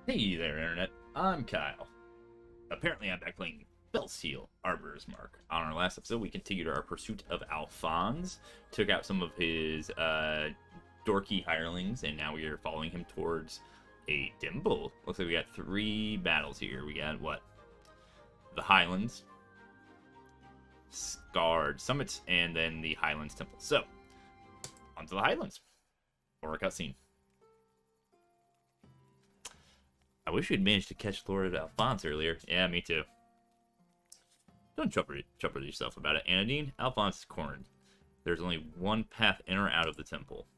Hey there, Internet. I'm Kyle. Apparently, I'm back playing Belseal, Arbiter's Mark. On our last episode, we continued our pursuit of Alphonse, took out some of his dorky hirelings, and now we are following him towards a Dimble. Looks like we got 3 battles here. We got, what? The Highlands, Scarred Summits, and then the Highlands Temple. So, on to the Highlands, or a cutscene. I wish we'd managed to catch Lord Alphonse earlier. Yeah, me too. Don't trouble yourself about it, Anadine. Alphonse is cornered. There's only one path in or out of the temple.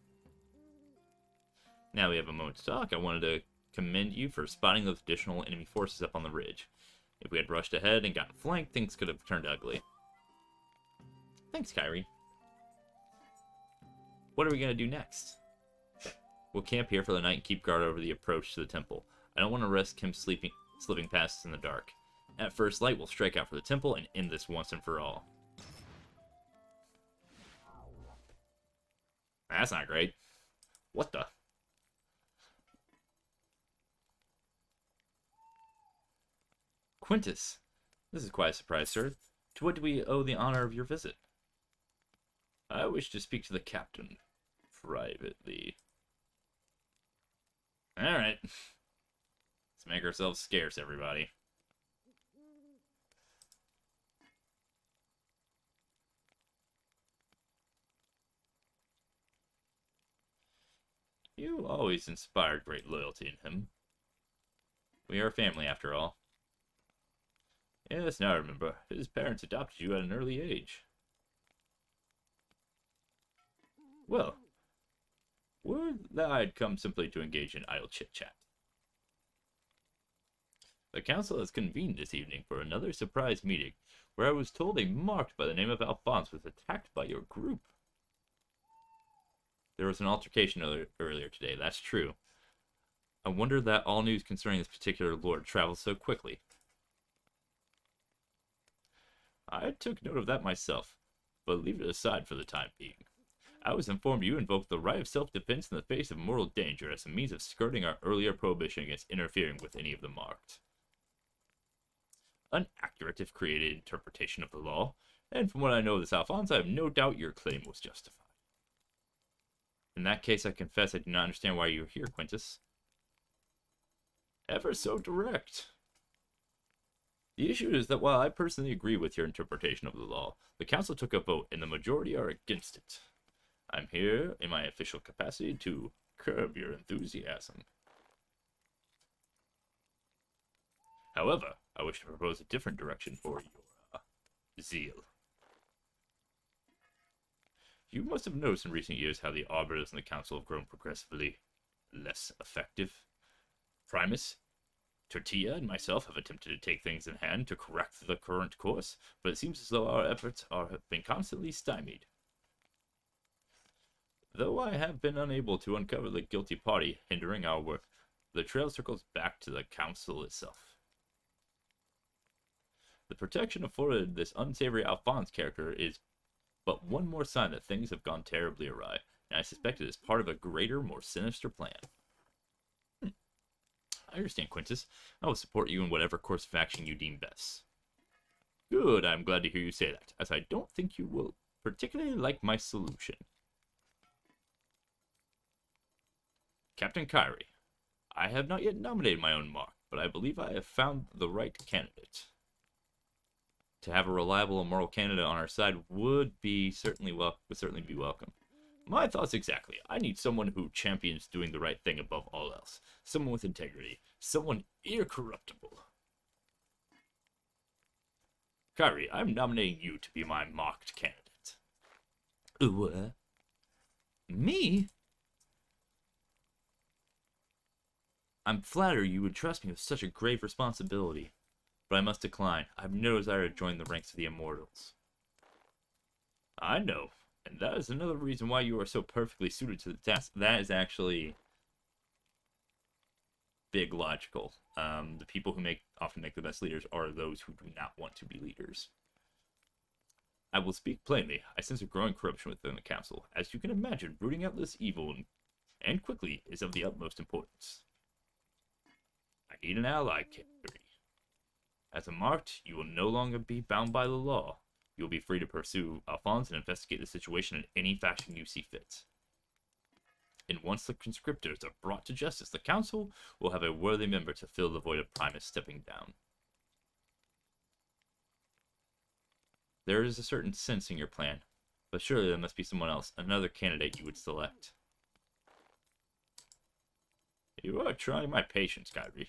Now we have a moment to talk. I wanted to commend you for spotting those additional enemy forces up on the ridge. If we had rushed ahead and gotten flanked, things could have turned ugly. Thanks, Kyrie. What are we going to do next? We'll camp here for the night and keep guard over the approach to the temple. I don't want to risk him slipping past us in the dark. At first light, we'll strike out for the temple and end this once and for all. That's not great. What the? Quintus, this is quite a surprise, sir. To what do we owe the honor of your visit? I wish to speak to the captain privately. Alright. Let's make ourselves scarce, everybody. You always inspired great loyalty in him. We are family, after all. Yes, now I remember. His parents adopted you at an early age. Well, word that I had come simply to engage in idle chit-chat. The council has convened this evening for another surprise meeting, where I was told a marked by the name of Alphonse was attacked by your group. There was an altercation earlier today, that's true. I wonder that all news concerning this particular lord travels so quickly. I took note of that myself, but leave it aside for the time being. I was informed you invoked the right of self-defense in the face of mortal danger as a means of skirting our earlier prohibition against interfering with any of the marked. An accurate, if created, interpretation of the law, and from what I know of this Alphonse, I have no doubt your claim was justified. In that case, I confess I do not understand why you are here, Quintus. Ever so direct. The issue is that while I personally agree with your interpretation of the law, the council took a vote and the majority are against it. I'm here in my official capacity to curb your enthusiasm. However, I wish to propose a different direction for your zeal. You must have noticed in recent years how the arbiters in the council have grown progressively less effective. Primus, Tortilla, and myself have attempted to take things in hand to correct the current course, but it seems as though our efforts have been constantly stymied. Though I have been unable to uncover the guilty party hindering our work, the trail circles back to the council itself. The protection afforded this unsavory Alphonse character is but one more sign that things have gone terribly awry, and I suspect it is part of a greater, more sinister plan. I understand, Quintus. I will support you in whatever course of action you deem best. Good, I'm glad to hear you say that, as I don't think you will particularly like my solution. Captain Kyrie, I have not yet nominated my own mark, but I believe I have found the right candidate. To have a reliable and moral candidate on our side would certainly be welcome. My thoughts exactly. I need someone who champions doing the right thing above all else. Someone with integrity. Someone incorruptible. Kyrie, I'm nominating you to be my mocked candidate. What? Me? I'm flattered you would trust me with such a grave responsibility, but I must decline. I have no desire to join the ranks of the immortals. I know, and that is another reason why you are so perfectly suited to the task. That is actually big logical. The people who often make the best leaders are those who do not want to be leaders. I will speak plainly. I sense a growing corruption within the council. As you can imagine, rooting out this evil and quickly is of the utmost importance. need an ally, Carrie. As a marked, you will no longer be bound by the law. You will be free to pursue Alphonse and investigate the situation in any fashion you see fit. And once the conscriptors are brought to justice, the council will have a worthy member to fill the void of Primus stepping down. There is a certain sense in your plan, but surely there must be someone else, another candidate you would select. You are trying my patience, Kyrie.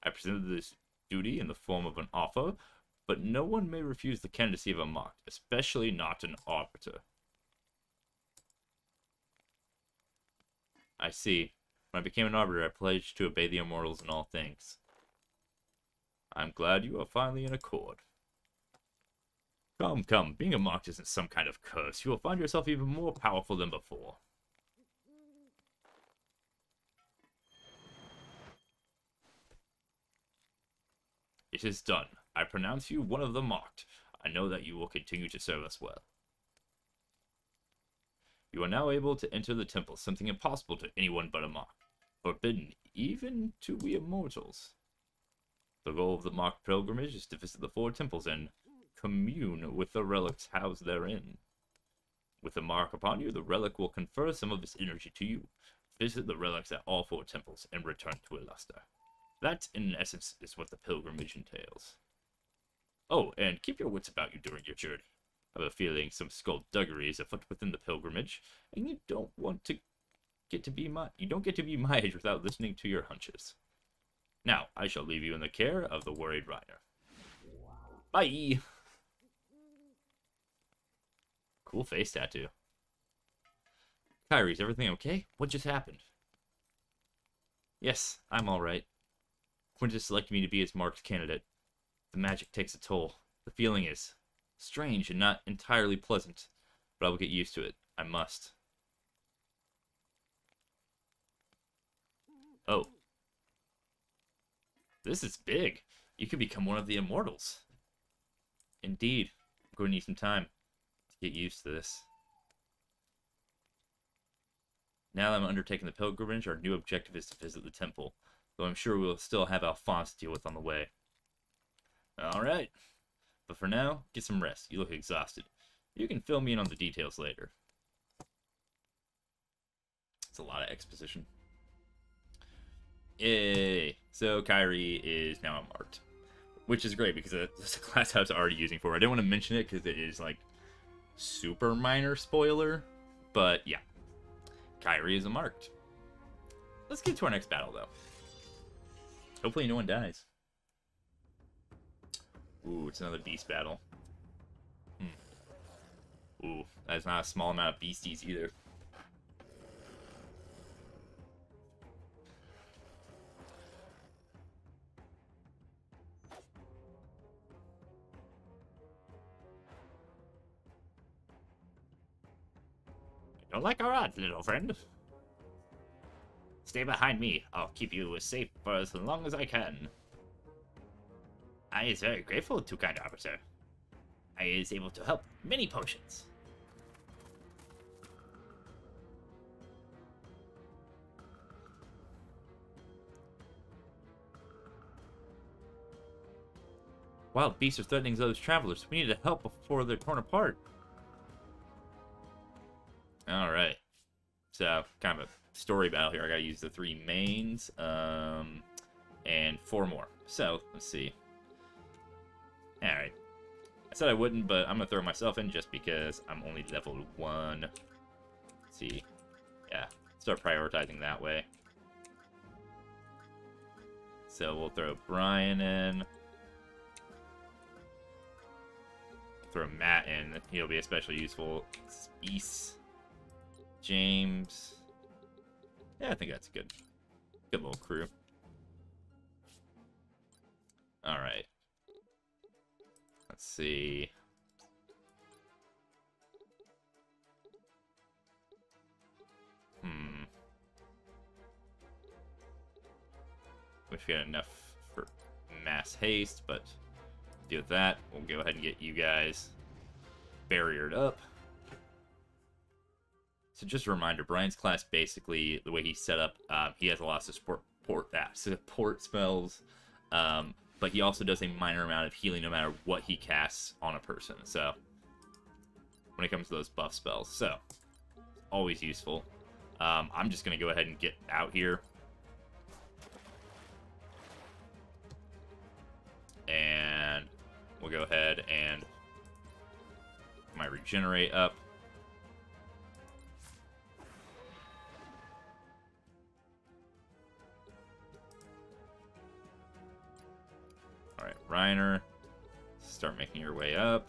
I presented this duty in the form of an offer, but no one may refuse the candidacy of a marked, especially not an arbiter. I see. When I became an arbiter, I pledged to obey the immortals in all things. I'm glad you are finally in accord. Come, come, being a marked isn't some kind of curse. You will find yourself even more powerful than before. It is done. I pronounce you one of the marked. I know that you will continue to serve us well. You are now able to enter the temple, something impossible to anyone but a marked. Forbidden even to we immortals. The goal of the marked pilgrimage is to visit the 4 temples and commune with the relics housed therein. With the mark upon you, the relic will confer some of its energy to you. Visit the relics at all 4 temples and return to Illuster. That, in essence, is what the pilgrimage entails. Oh, and keep your wits about you during your journey. I have a feeling some skullduggery is afoot within the pilgrimage, and you don't get to be my age without listening to your hunches. Now, I shall leave you in the care of the worried Reiner. Bye! Cool face tattoo. Kyrie, is everything okay? What just happened? Yes, I'm alright. Quintus selected me to be his marked candidate. The magic takes a toll. The feeling is strange and not entirely pleasant, but I will get used to it. I must. Oh. This is big. You could become one of the immortals. Indeed. I'm going to need some time to get used to this. Now that I'm undertaking the pilgrimage, our new objective is to visit the temple, though I'm sure we'll still have Alphonse to deal with on the way. Alright. But for now, get some rest. You look exhausted. You can fill me in on the details later. It's a lot of exposition. Yay! So Kyrie is now marked, which is great because that's a class I was already using for her. I didn't want to mention it because it is like super minor spoiler, but yeah, Kyrie is a marked. Let's get to our next battle though. Hopefully no one dies. Ooh, it's another beast battle. Ooh, that's not a small amount of beasties either. Don't like our odds, little friend. Stay behind me. I'll keep you safe for as long as I can. I is very grateful to kind Arbiter. I is able to help many potions. Wild beasts are threatening those travelers. We need to help before they're torn apart. Alright. So, kind of a story battle here. I gotta use the 3 mains, and 4 more. So, let's see. Alright. I said I wouldn't, but I'm gonna throw myself in just because I'm only level 1. Let's see. Yeah, start prioritizing that way. So we'll throw Brian in. Throw Matt in. He'll be especially useful. Speece. James. Yeah, I think that's good. Good little crew. Alright. Let's see. Wish we had enough for mass haste, but deal with that. We'll go ahead and get you guys barriered up. So just a reminder, Brian's class, basically, the way he's set up, he has a lot of support that support spells, but he also does a minor amount of healing no matter what he casts on a person. So when it comes to those buff spells, so always useful. I'm just gonna go ahead and get out here, and we'll go ahead and my regenerate up. All right, Reiner, start making your way up.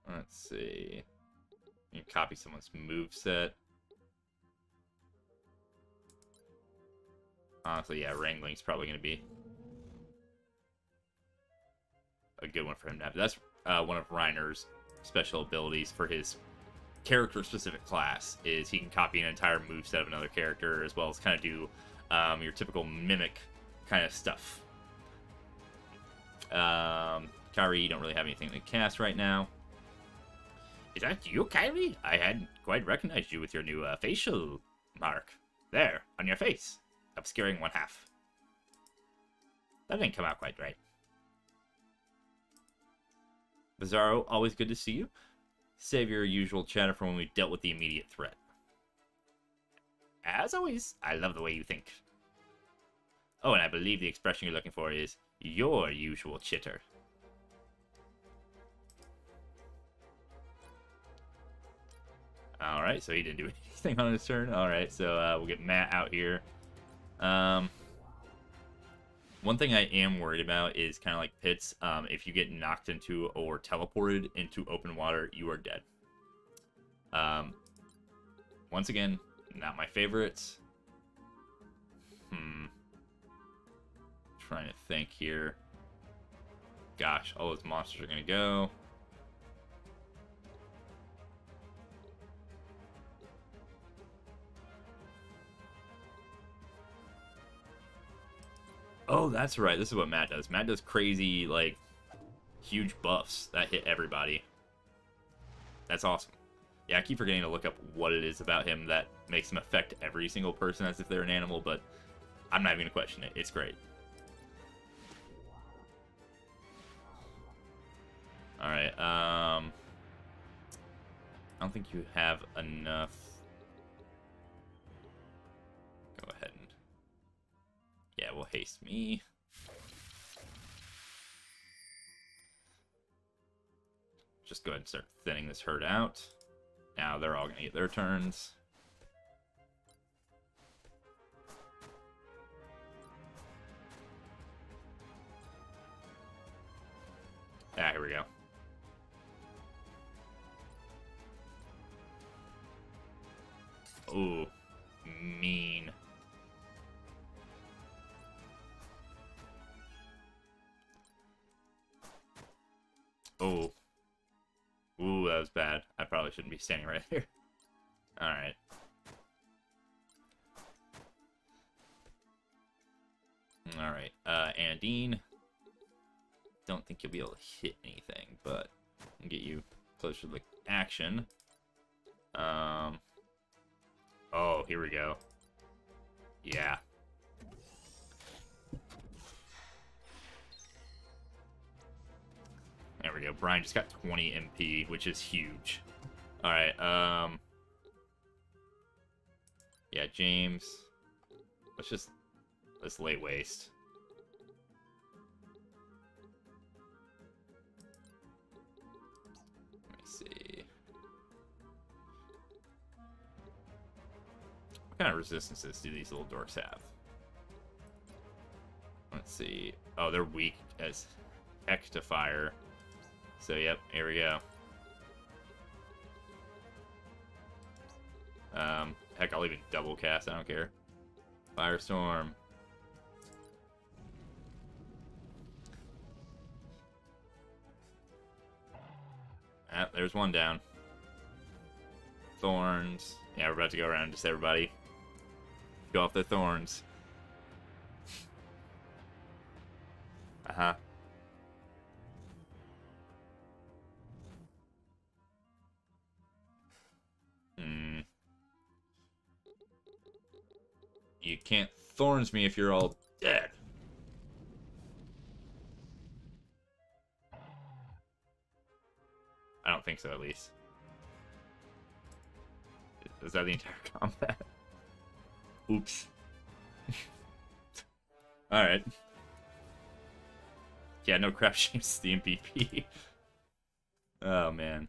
Let's see. You can copy someone's moveset. Honestly, yeah, Wrangling's probably going to be a good one for him to have. That's one of Reiner's special abilities for his character-specific class, is he can copy an entire moveset of another character, as well as kind of do your typical mimic kind of stuff. Kyrie, you don't really have anything to cast right now. Is that you, Kyrie? I hadn't quite recognized you with your new facial mark. There, on your face. Obscuring one half. That didn't come out quite right. Bizarro, always good to see you. Save your usual chatter for when we dealt with the immediate threat. As always, I love the way you think. Oh, and I believe the expression you're looking for is your usual chitter. Alright, so he didn't do anything on his turn. Alright, so we'll get Matt out here. One thing I am worried about is kind of like pits. If you get knocked into or teleported into open water, you are dead. Once again, not my favorites. Trying to think here. Gosh, all those monsters are going to go. Oh, that's right. This is what Matt does. Matt does crazy, like, huge buffs that hit everybody. That's awesome. Yeah, I keep forgetting to look up what it is about him that makes him affect every single person as if they're an animal, but I'm not even going to question it. It's great. Alright, I don't think you have enough. Go ahead and... yeah, we'll haste me. Just go ahead and start thinning this herd out. Now they're all going to get their turns. Ah, here we go. Ooh, mean. Oh. Ooh, that was bad. I probably shouldn't be standing right here. Alright. Alright, Anadine. Don't think you'll be able to hit anything, but I'll get you closer to the action. Oh, here we go. Yeah. There we go. Brian just got 20 MP, which is huge. Alright, yeah, James. Let's lay waste. Let me see. What kind of resistances do these little dorks have? Let's see. Oh, they're weak as heck to fire. So, yep, here we go. Heck, I'll even double cast, I don't care. Firestorm. Ah, there's one down. Thorns. Yeah, we're about to go around and just everybody go off their thorns. Uh-huh. Hmm. You can't thorns me if you're all dead. I don't think so, at least. Is that the entire combat? Oops. Alright. Yeah, no crap shames the MVP. Oh, man.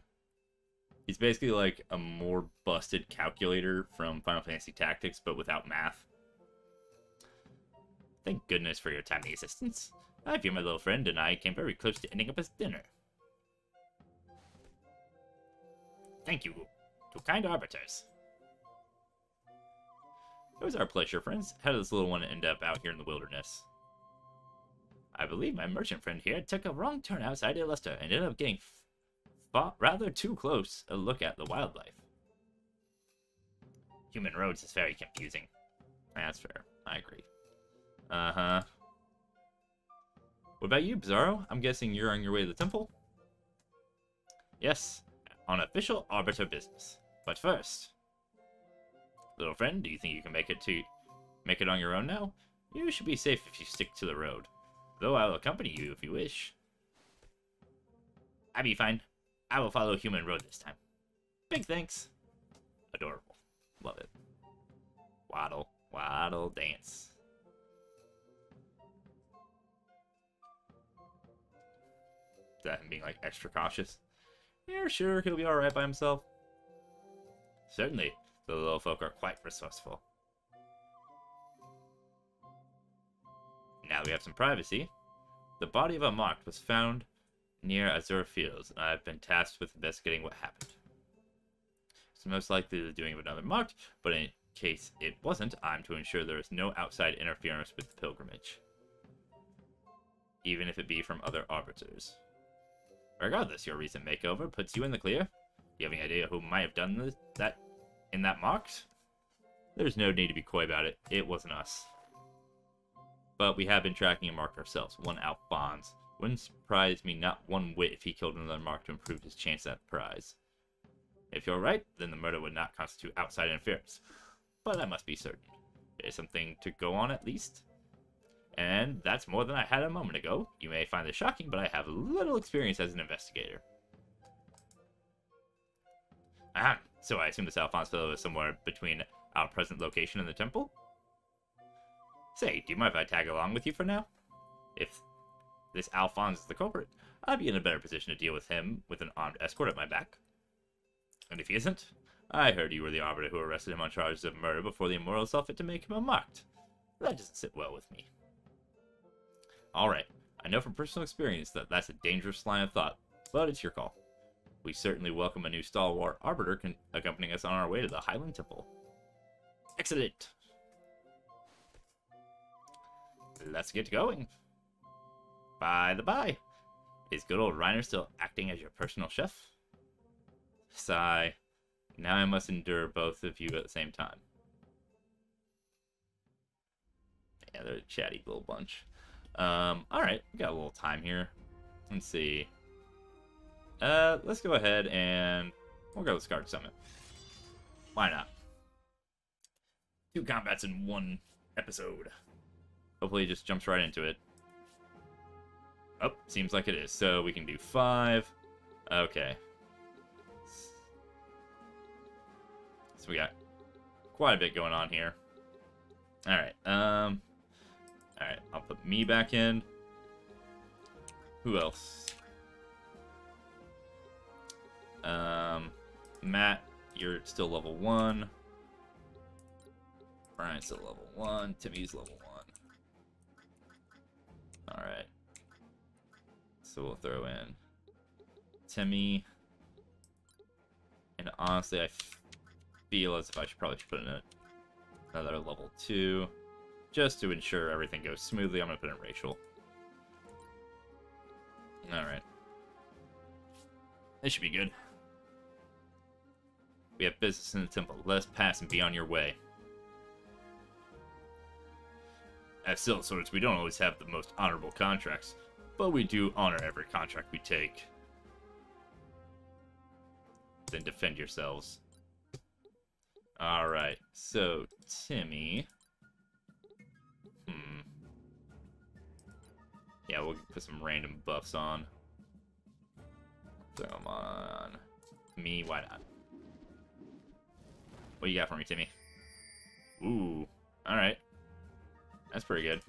He's basically like a more busted calculator from Final Fantasy Tactics, but without math. Thank goodness for your timely assistance. I fear my little friend and I came very close to ending up as dinner. Thank you to kind arbiters. It was our pleasure, friends. How did this little one end up out here in the wilderness? I believe my merchant friend here took a wrong turn outside of Leicester and ended up getting rather too close a look at the wildlife. Human roads is very confusing. That's fair. I agree. Uh-huh. What about you, Bizarro? I'm guessing you're on your way to the temple? Yes, on official Arbiter business. But first... Little friend, do you think you can make it on your own now? You should be safe if you stick to the road. Though I will accompany you if you wish. I'll be fine. I will follow human road this time. Big thanks. Adorable. Love it. Waddle. Waddle dance. Is that him being like extra cautious? Yeah, sure, he'll be alright by himself. Certainly. The little folk are quite resourceful. Now we have some privacy. The body of a marked was found near Azure Fields, and I've been tasked with investigating what happened. It's most likely the doing of another marked, but in case it wasn't, I'm to ensure there is no outside interference with the pilgrimage. Even if it be from other arbiters. Regardless, your recent makeover puts you in the clear. Do you have any idea who might have done that in that marked? There's no need to be coy about it. It wasn't us. But we have been tracking a marked ourselves, one Alphonse. Wouldn't surprise me not one whit if he killed another marked to improve his chance at the prize. If you're right, then the murder would not constitute outside interference. But I must be certain. There's something to go on at least. And that's more than I had a moment ago. You may find this shocking, but I have little experience as an investigator. Aha! So I assume this Alphonse fellow is somewhere between our present location and the temple? Say, do you mind if I tag along with you for now? If this Alphonse is the culprit, I'd be in a better position to deal with him with an armed escort at my back. And if he isn't, I heard you were the arbiter who arrested him on charges of murder before the Immortal saw fit to make him a marked. That doesn't sit well with me. Alright, I know from personal experience that that's a dangerous line of thought, but it's your call. We certainly welcome a new stalwart arbiter accompanying us on our way to the Highland Temple. Excellent! Let's get going. By the by, is good old Reiner still acting as your personal chef? Sigh. Now I must endure both of you at the same time. Yeah, they're a chatty little bunch. Alright, we got a little time here. Let's see. Let's go ahead and we'll go with Scarred Summit. Why not? 2 combats in 1 episode. Hopefully it just jumps right into it. Oh, seems like it is. So we can do 5. Okay. So we got quite a bit going on here. Alright, alright, I'll put me back in. Who else? Matt, you're still level 1. Brian's still level 1. Timmy's level 1. Alright. So we'll throw in Timmy. And honestly, I feel as if I should probably put in another level 2. Just to ensure everything goes smoothly, I'm going to put in Rachel. Alright. This should be good. We have business in the temple. Let us pass and be on your way. As silkswords, we don't always have the most honorable contracts, But we do honor every contract we take. Then defend yourselves. Alright, so, Timmy. Yeah, we'll put some random buffs on. Throw them on me, why not? What you got for me, Timmy? Ooh, alright. That's pretty good.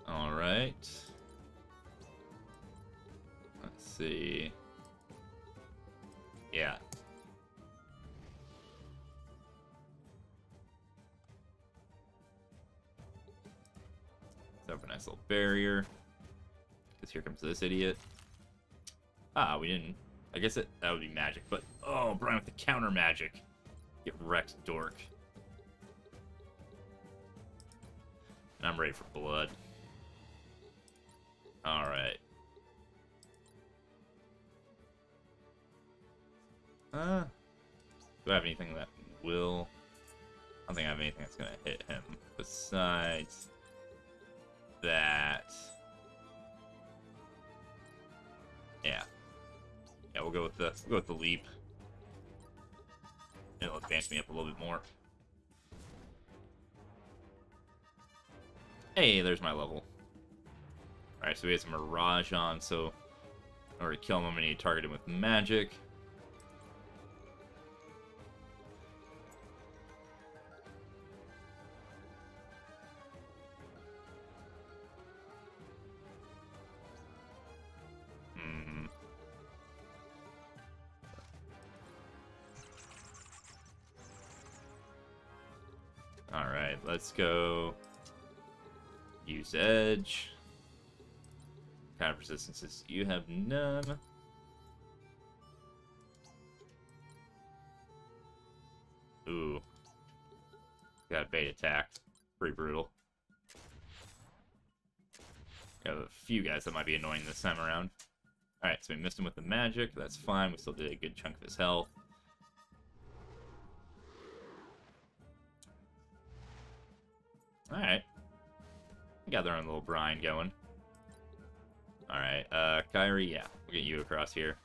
Alright. Let's see. Yeah. Set up a nice little barrier. Because here comes this idiot. Ah, we didn't. I guess that would be magic, but oh, Brian with the counter magic. Get wrecked, dork. And I'm ready for blood. Alright. Do I have anything that will... I don't think I have anything that's gonna hit him. Besides... that... Yeah. Yeah, we'll go with the leap. It'll advance me up a little bit more. Hey, there's my level. Alright, so we had some Mirage on, so in order to kill him, I'm going to need to target him with magic. Alright, let's go use Edge. Counter resistances, you have none. Ooh. Got a bait attack. Pretty brutal. Got a few guys that might be annoying this time around. Alright, so we missed him with the magic. That's fine. We still did a good chunk of his health. Alright. Got their own little brine going. Alright, Kyrie, yeah. We'll get you across here.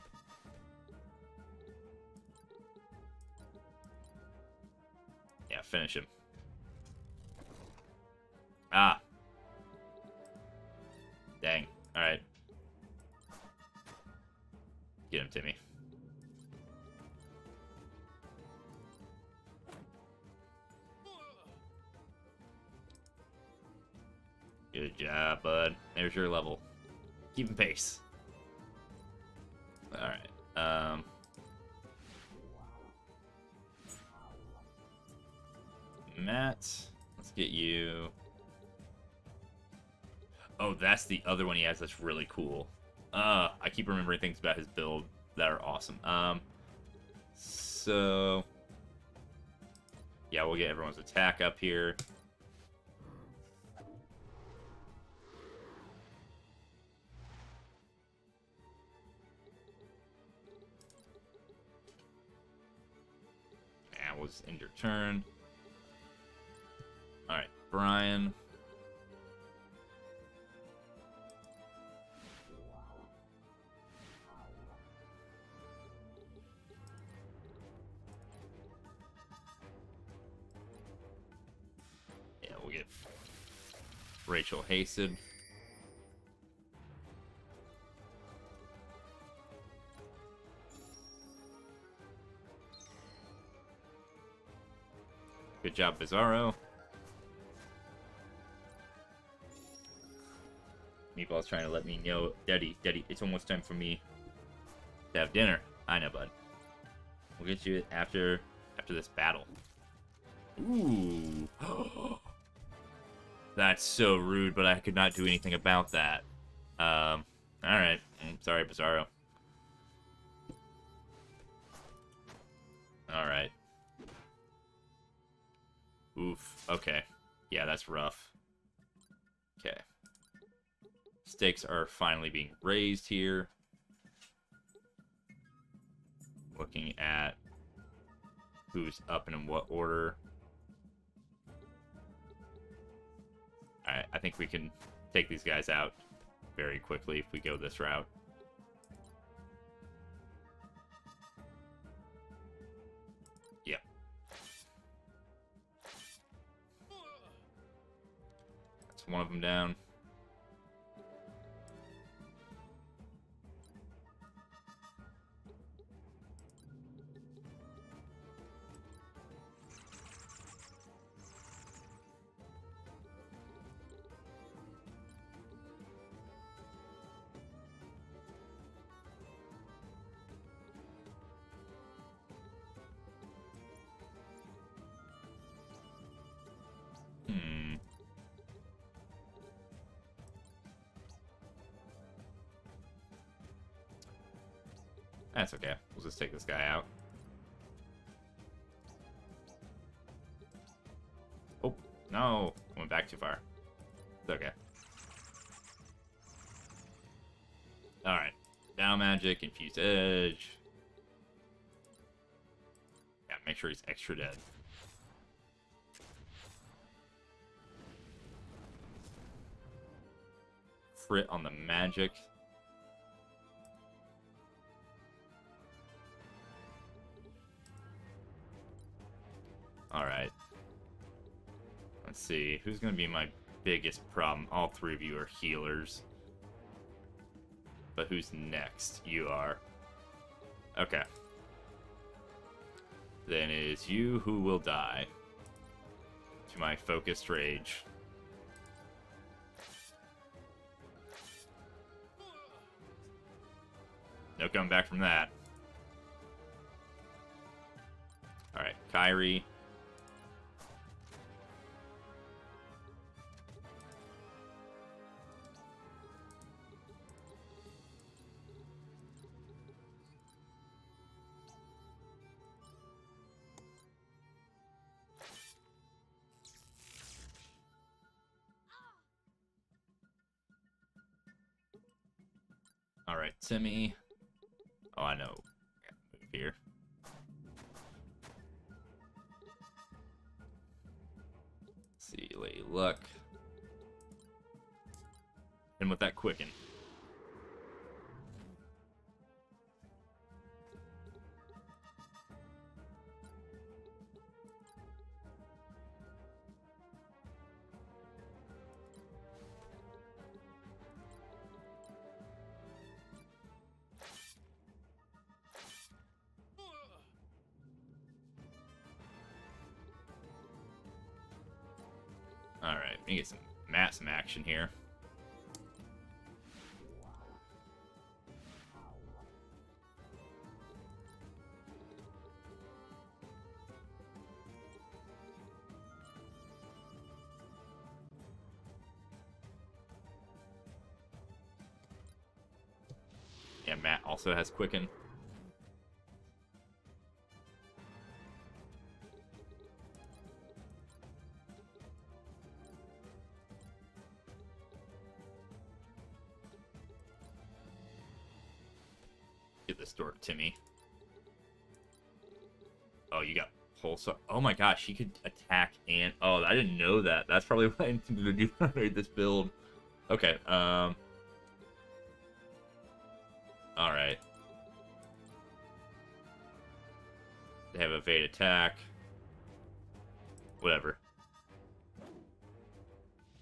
Yeah, finish him. Ah. Dang. Alright. Get him, Timmy. Good job, bud. There's your level. Keeping pace. Alright. Matt, let's get you. Oh, that's the other one he has that's really cool. I keep remembering things about his build that are awesome. So yeah, we'll get everyone's attack up here. And we'll just end your turn. Alright, Brian. Yeah, we'll get Rachel hasted. Good job, Bizarro. Meatball's trying to let me know. Daddy, it's almost time for me to have dinner. I know, bud. We'll get you after this battle. Ooh. That's so rude, but I could not do anything about that. Alright. Sorry, Bizarro. Alright. Oof. Okay. Yeah, that's rough. Okay. Stakes are finally being raised here. Looking at who's up and in what order. Alright, I think we can take these guys out very quickly if we go this route. Yep. That's one of them down. That's okay. We'll just take this guy out. Oh, no. Went back too far. It's okay. Alright. Down magic, infused edge. Yeah, make sure he's extra dead. Crit on the magic. Alright. Let's see. Who's going to be my biggest problem? All three of you are healers. But who's next? You are. Okay. Then it is you who will die. To my focused rage. No coming back from that. Alright, Kyrie. Alright, Timmy. Oh, I know. Move here. Let's see, Lady Luck. And with that quicken. Alright, we get some action here. Yeah, Matt also has Quicken. Get this door, Timmy. Oh, you got pulse. Oh my gosh, he could attack and... Oh, I didn't know that. That's probably what I intended to do when I made this build. Okay, Alright. They have evade attack. Whatever.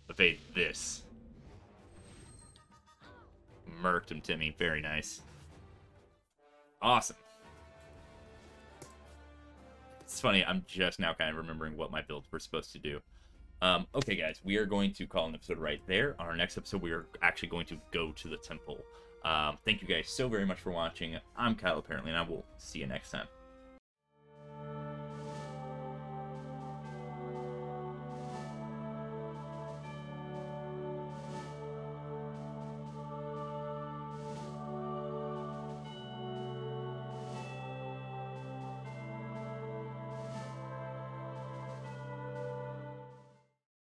Evade this. Murked him, Timmy. Very nice. Awesome. It's funny, I'm just now kind of remembering what my builds were supposed to do. Okay, guys, we are going to call an episode right there. On our next episode, we are actually going to go to the temple. Thank you guys so very much for watching. I'm Kyle, apparently, and I will see you next time.